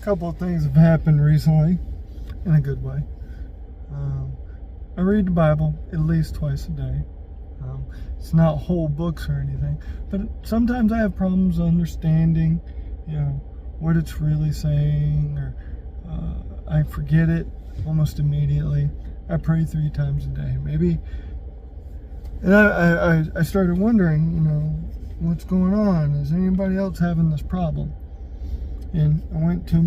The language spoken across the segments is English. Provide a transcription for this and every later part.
A couple of things have happened recently in a good way. I read the Bible at least twice a day. It's not whole books or anything, but sometimes I have problems understanding, what it's really saying, or I forget it almost immediately. I pray 3 times a day, maybe. And I started wondering, what's going on? Is anybody else having this problem? And I went to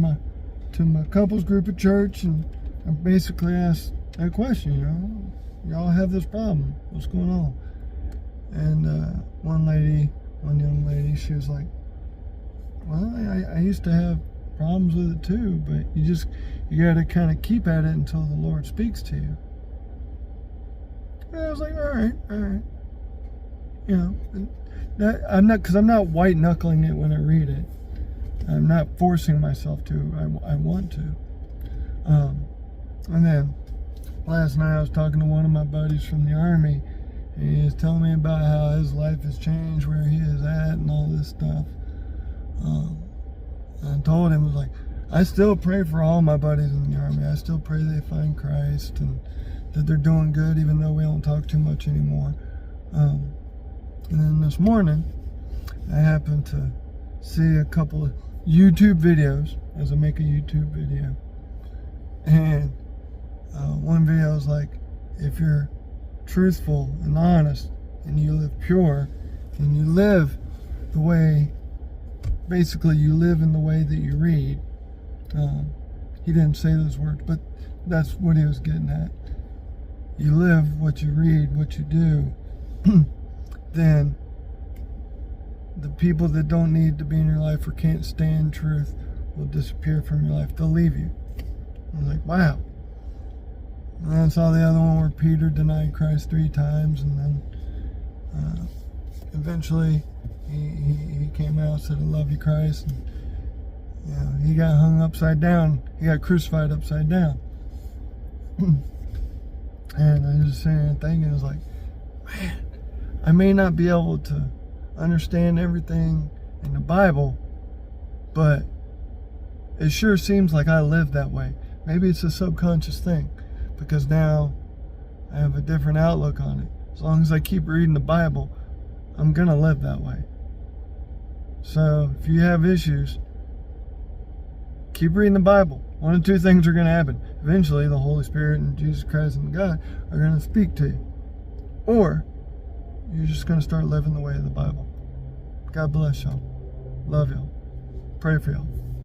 my couples group at church, and I basically asked that question, y'all have this problem, what's going on? And one young lady, she was like, well, I used to have problems with it too, but you got to kind of keep at it until the Lord speaks to you. And I was like, all right. I'm not white knuckling it when I read it. I'm not forcing myself to. I want to. And then last night I was talking to one of my buddies from the Army, and he was telling me about how his life has changed, where he is at, and all this stuff. And I told him, I was like, I still pray for all my buddies in the Army. I still pray they find Christ and that they're doing good, even though we don't talk too much anymore. And then this morning, I happened to see a couple of YouTube videos, as I make a YouTube video. And one video is like, if you're truthful and honest and you live pure and you live the way, basically you live in the way that you read. He didn't say those words, but that's what he was getting at. You live what you read, what you do, then the people that don't need to be in your life or can't stand truth will disappear from your life. They'll leave you. I was like, wow. And then I saw the other one where Peter denied Christ 3 times, and then eventually he came out and said, I love you, Christ. And he got hung upside down. He got crucified upside down. And I was just sitting there thinking, I was like, man, I may not be able to understand everything in the Bible, but it sure seems like I live that way. Maybe it's a subconscious thing, because now I have a different outlook on it. As long as I keep reading the Bible, I'm gonna live that way. So if you have issues, keep reading the Bible. One of 2 things are going to happen. Eventually, the Holy Spirit and Jesus Christ and God are going to speak to you. Or, you're just going to start living the way of the Bible. God bless y'all. Love y'all. Pray for y'all.